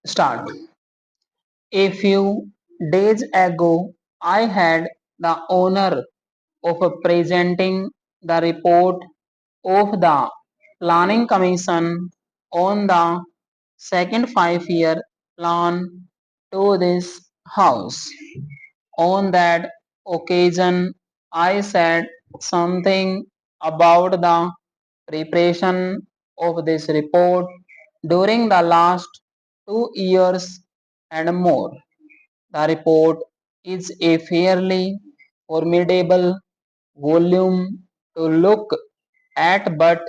Start. A few days ago, I had the honor of presenting the report of the Planning Commission on the second 5 year plan to this House. On that occasion, I said something about the preparation of this report during the last 2 years and more. The report is a fairly formidable volume to look at, but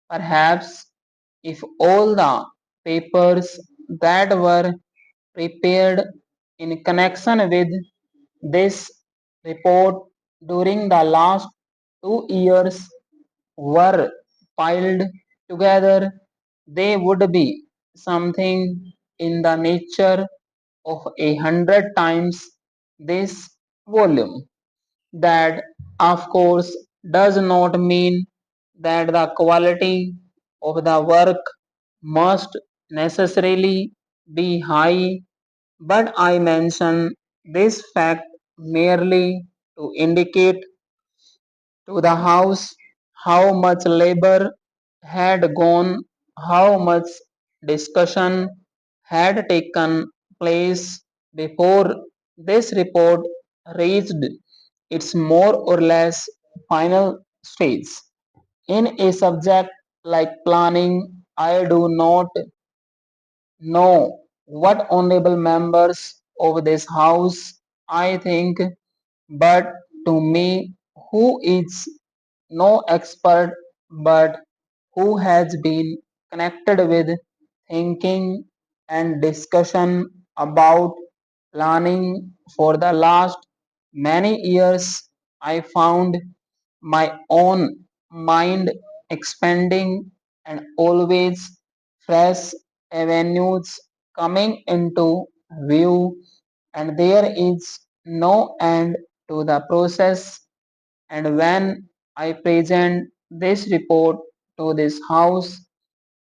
perhaps if all the papers that were prepared in connection with this report during the last 2 years were piled together, they would be something in the nature of 100 times this volume. That, of course, does not mean that the quality of the work must necessarily be high, but I mention this fact merely to indicate to the House how much labor had gone, how much discussion had taken place before this report reached its more or less final stage. In a subject like planning, I do not know what honorable members of this House I think, but to me, who is no expert but who has been connected with thinking and discussion about planning for the last many years, I found my own mind expanding and always fresh avenues coming into view, and there is no end to the process. And when I present this report to this House,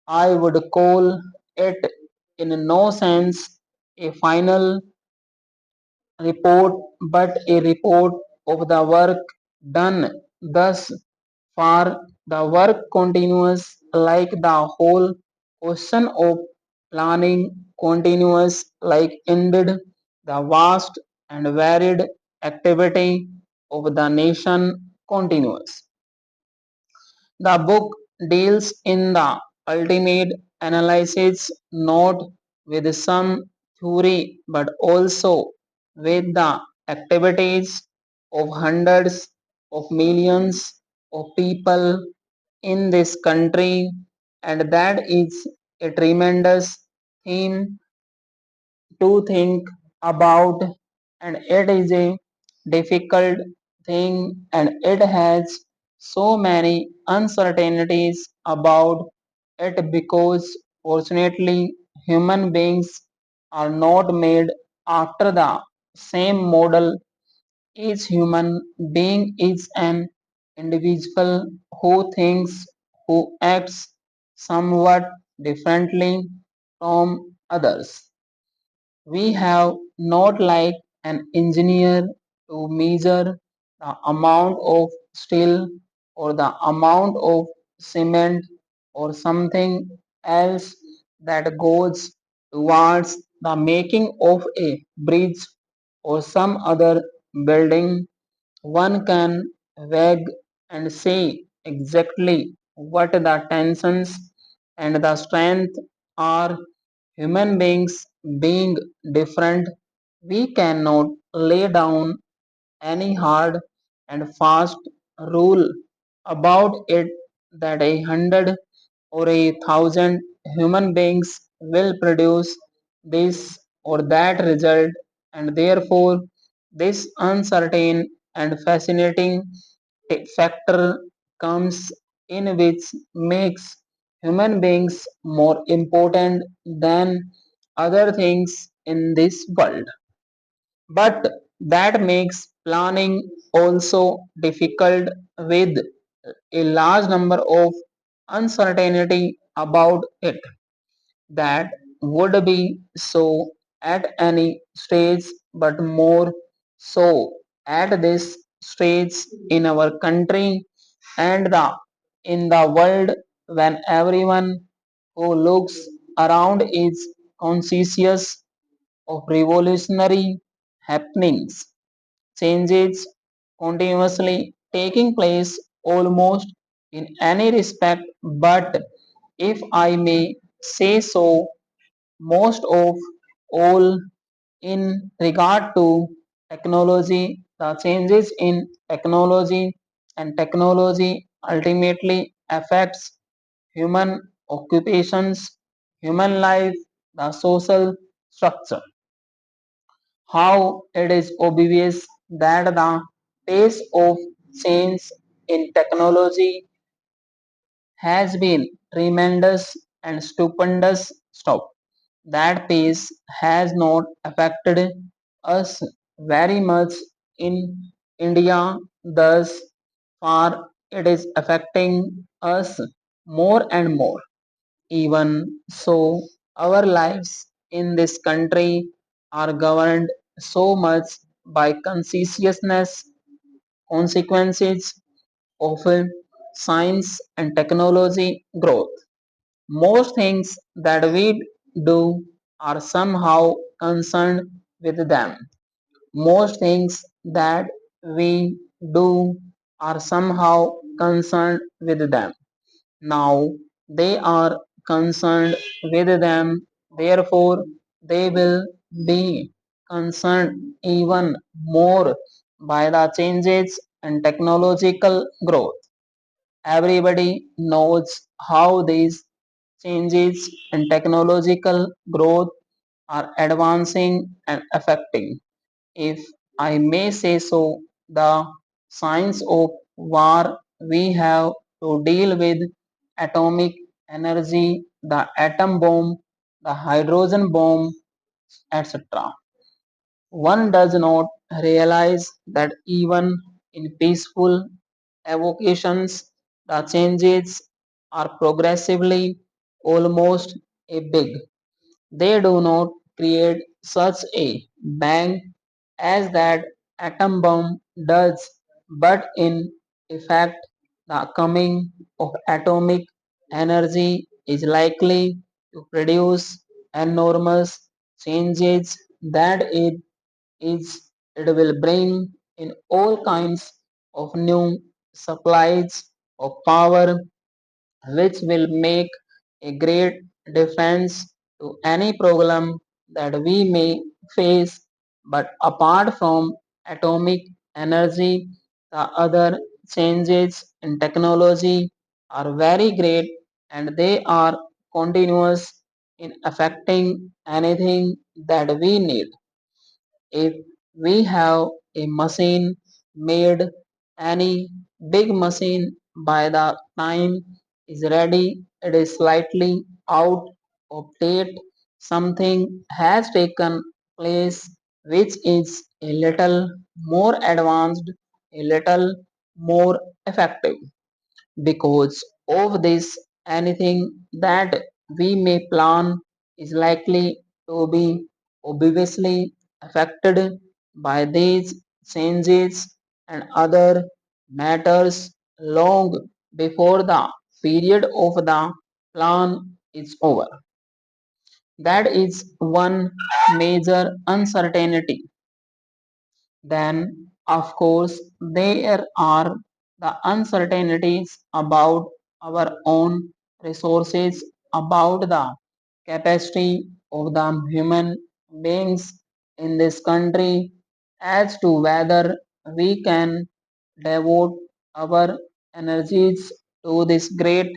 I would call it in no sense a final report but a report of the work done thus far. The work continues like the whole question of planning continues, like indeed the vast and varied activity of the nation continues. The book deals in the ultimate analysis not with some theory but also with the activities of hundreds of millions of people in this country, and that is a tremendous theme to think about, and it is a difficult thing, and it has so many uncertainties about it because fortunately human beings are not made after the same model. Each human being is an individual who thinks, who acts somewhat differently from others. We have not like an engineer to measure the amount of steel or the amount of cement or something else that goes towards the making of a bridge or some other building. One can wag and say exactly what the tensions and the strength are. Human beings being different, we cannot lay down any hard and fast rule about it that 100 or 1,000 human beings will produce this or that result, and therefore this uncertain and fascinating factor comes in, which makes human beings more important than other things in this world. But that makes planning also difficult with a large number of uncertainty about it. That would be so at any stage, but more so at this stage in our country and in the world when everyone who looks around is conscious of revolutionary happenings, changes continuously taking place almost in any respect, but if I may say so, most of all in regard to technology, the changes in technology and technology ultimately affects human occupations, human life, the social structure. How it is obvious that the pace of change in technology has been tremendous and stupendous. Stop. That pace has not affected us very much in India, thus far it is affecting us more and more. Even so, our lives in this country are governed so much by consciousness, consequences of science and technology growth. Most things that we do are somehow concerned with them. Most things that we do are somehow concerned with them. Now they are concerned with them, therefore they will be concerned even more by the changes and technological growth. Everybody knows how these changes and technological growth are advancing and affecting, if I may say so, the science of war. We have to deal with atomic energy, the atom bomb, the hydrogen bomb, etc. One does not realize that even in peaceful evocations, the changes are progressively almost a big. They do not create such a bang as that atom bomb does, but in effect, the coming of atomic energy is likely to produce enormous changes that it will bring in all kinds of new supplies of power, which will make a great difference to any problem that we may face. But apart from atomic energy, the other changes in technology are very great and they are continuous in affecting anything that we need. If we have a machine made, any big machine, by the time is ready, it is slightly out of date. Something has taken place which is a little more advanced, a little more effective. Because of this, anything that we may plan is likely to be obviously affected by these changes and other matters long before the period of the plan is over. That is one major uncertainty. Then, of course, there are the uncertainties about our own resources, about the capacity of the human beings in this country as to whether we can devote our energies to this great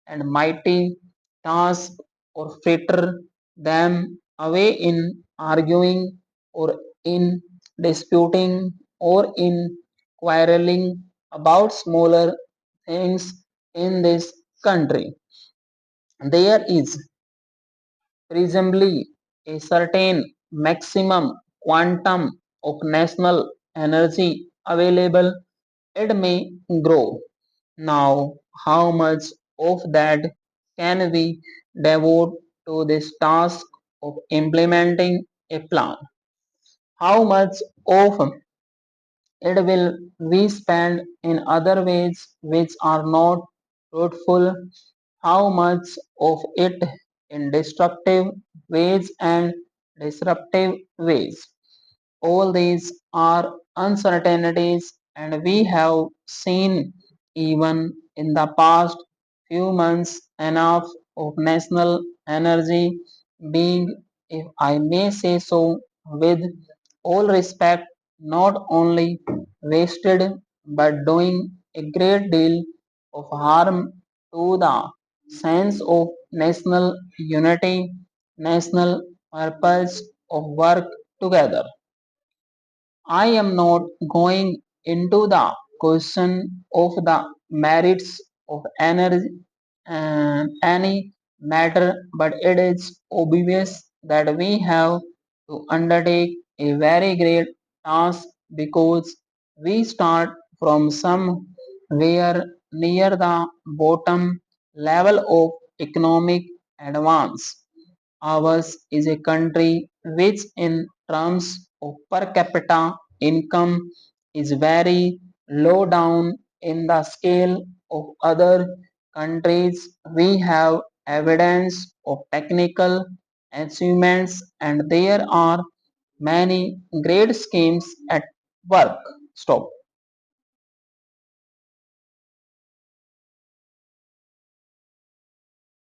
and mighty task or fritter them away in arguing or in disputing or in quarreling about smaller things in this country. There is presumably a certain maximum quantum of national energy available. It may grow. Now, how much of that can we devote to this task of implementing a plan. How much of it will we spend in other ways which are not fruitful? How much of it in destructive ways and disruptive ways? All these are uncertainties, and we have seen even in the past few months enough of national energy being, if I may say so, with all respect, not only wasted but doing a great deal of harm to the sense of national unity, national purpose of work together. I am not going into the question of the merits of any matter, but it is obvious that we have to undertake a very great task because we start from somewhere near the bottom level of economic advance. Ours is a country which, in terms of per capita income, is very low down in the scale of other countries. We have evidence of technical achievements, and there are many great schemes at work. Stop.